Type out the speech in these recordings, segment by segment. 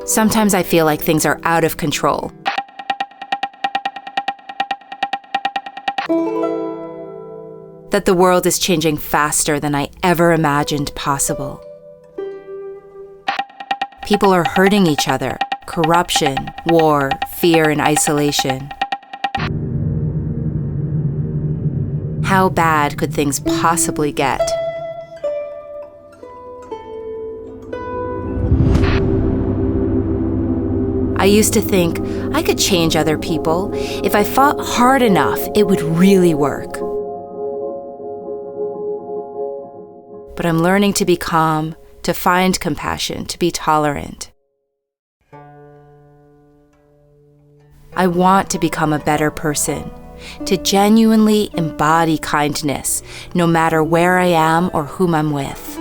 Sometimes I feel like things are out of control. That the world is changing faster than I ever imagined possible. People are hurting each other. Corruption, war, fear, and isolation. How bad could things possibly get? I used to think I could change other people. If I fought hard enough, it would really work. But I'm learning to be calm, to find compassion, to be tolerant. I want to become a better person, to genuinely embody kindness, no matter where I am or whom I'm with.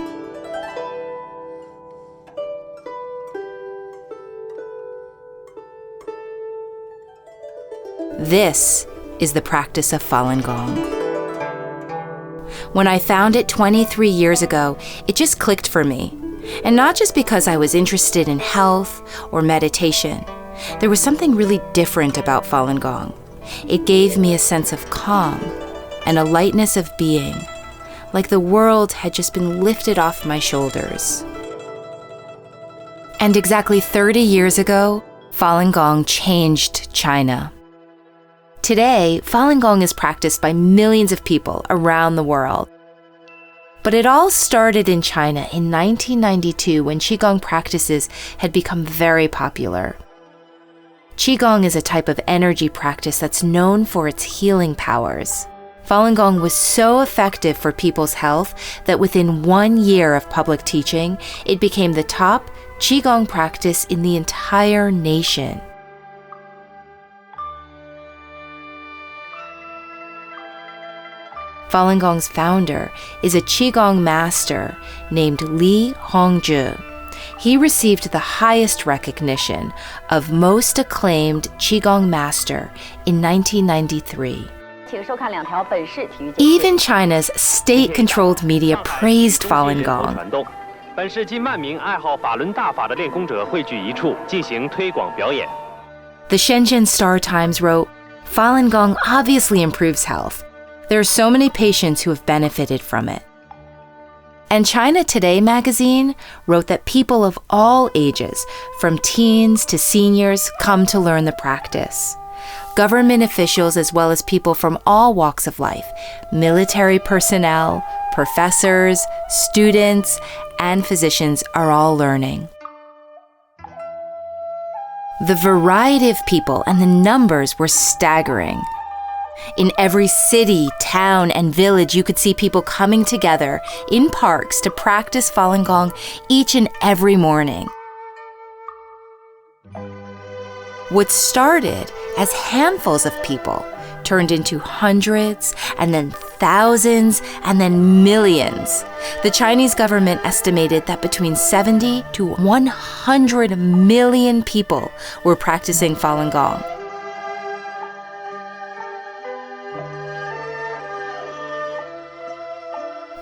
This is the practice of Falun Gong. When I found it 23 years ago, it just clicked for me. And not just because I was interested in health or meditation. There was something really different about Falun Gong. It gave me a sense of calm and a lightness of being, like the world had just been lifted off my shoulders. And exactly 30 years ago, Falun Gong changed China. Today, Falun Gong is practiced by millions of people around the world. But it all started in China in 1992 when Qigong practices had become very popular. Qigong is a type of energy practice that's known for its healing powers. Falun Gong was so effective for people's health that within 1 year of public teaching, it became the top Qigong practice in the entire nation. Falun Gong's founder is a Qigong master named Li Hongzhi. He received the highest recognition of Most Acclaimed Qigong Master in 1993. Even China's state-controlled media praised Falun Gong. The Shenzhen Star Times wrote, "Falun Gong obviously improves health. There are so many patients who have benefited from it." And China Today magazine wrote that people of all ages, from teens to seniors, come to learn the practice. Government officials as well as people from all walks of life, military personnel, professors, students, and physicians are all learning. The variety of people and the numbers were staggering. In every city, town, and village, you could see people coming together in parks to practice Falun Gong each and every morning. What started as handfuls of people turned into hundreds, and then thousands, and then millions. The Chinese government estimated that between 70 to 100 million people were practicing Falun Gong.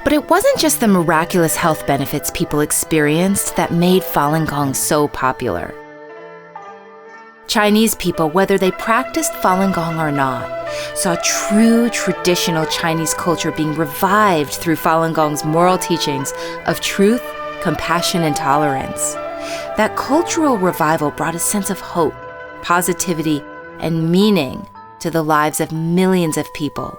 But it wasn't just the miraculous health benefits people experienced that made Falun Gong so popular. Chinese people, whether they practiced Falun Gong or not, saw true traditional Chinese culture being revived through Falun Gong's moral teachings of truth, compassion, and tolerance. That cultural revival brought a sense of hope, positivity, and meaning to the lives of millions of people.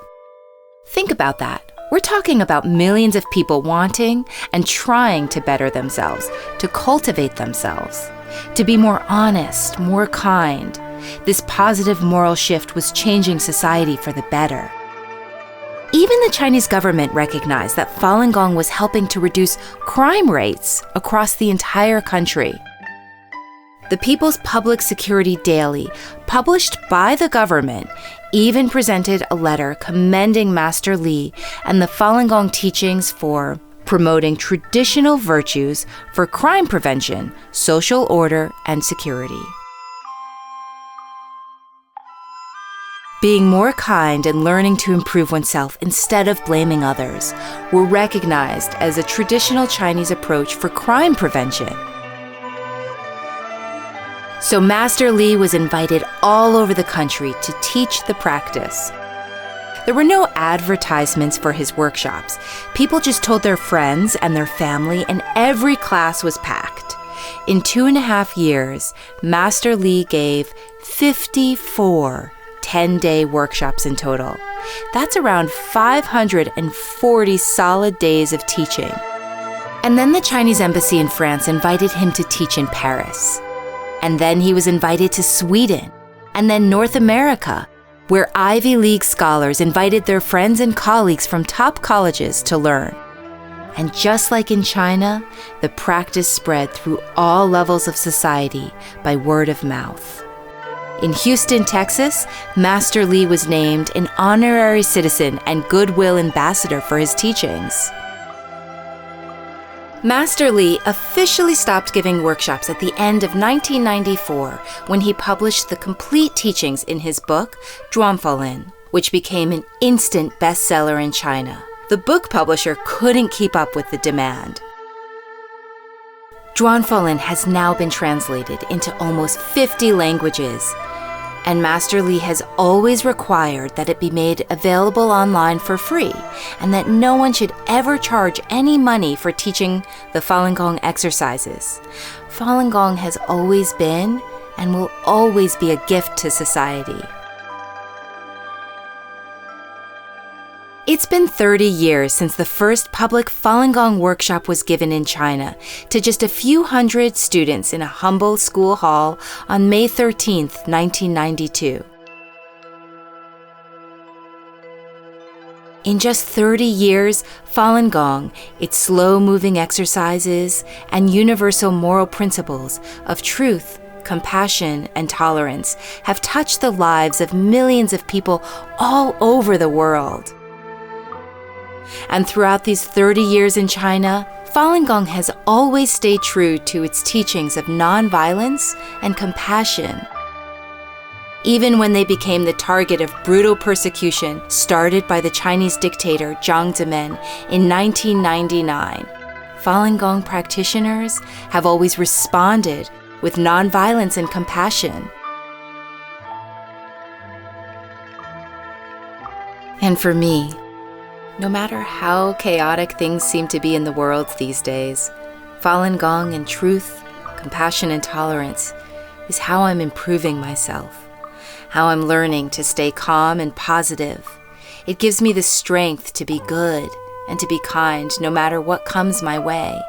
Think about that. We're talking about millions of people wanting and trying to better themselves, to cultivate themselves, to be more honest, more kind. This positive moral shift was changing society for the better. Even the Chinese government recognized that Falun Gong was helping to reduce crime rates across the entire country. The People's Public Security Daily, published by the government, even presented a letter commending Master Li and the Falun Gong teachings for promoting traditional virtues for crime prevention, social order, and security. Being more kind and learning to improve oneself instead of blaming others were recognized as a traditional Chinese approach for crime prevention. So Master Li was invited all over the country to teach the practice. There were no advertisements for his workshops. People just told their friends and their family, and every class was packed. In 2.5 years, Master Li gave 54 10-day workshops in total. That's around 540 solid days of teaching. And then the Chinese embassy in France invited him to teach in Paris. And then he was invited to Sweden, and then North America, where Ivy League scholars invited their friends and colleagues from top colleges to learn. And just like in China, the practice spread through all levels of society by word of mouth. In Houston, Texas, Master Li was named an honorary citizen and goodwill ambassador for his teachings. Master Li officially stopped giving workshops at the end of 1994 when he published the complete teachings in his book, Falun, which became an instant bestseller in China. The book publisher couldn't keep up with the demand. Falun has now been translated into almost 50 languages, and Master Li has always required that it be made available online for free, and that no one should ever charge any money for teaching the Falun Gong exercises. Falun Gong has always been and will always be a gift to society. It's been 30 years since the first public Falun Gong workshop was given in China to just a few hundred students in a humble school hall on May 13, 1992. In just 30 years, Falun Gong, its slow-moving exercises, and universal moral principles of truth, compassion, and tolerance have touched the lives of millions of people all over the world. And throughout these 30 years in China, Falun Gong has always stayed true to its teachings of nonviolence and compassion. Even when they became the target of brutal persecution started by the Chinese dictator Jiang Zemin in 1999, Falun Gong practitioners have always responded with nonviolence and compassion. And for me, no matter how chaotic things seem to be in the world these days, Falun Gong and truth, compassion, and tolerance is how I'm improving myself, how I'm learning to stay calm and positive. It gives me the strength to be good and to be kind no matter what comes my way.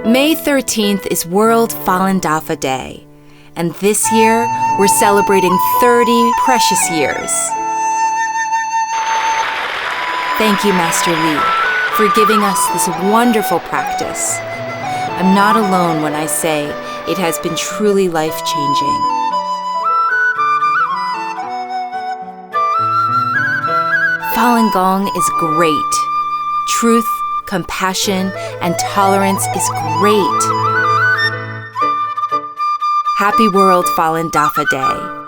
May 13th is World Falun Dafa Day. And this year, we're celebrating 30 precious years. Thank you, Master Li, for giving us this wonderful practice. I'm not alone when I say it has been truly life-changing. Falun Gong is great. Truth, compassion, and tolerance is great. Happy World Falun Dafa Day.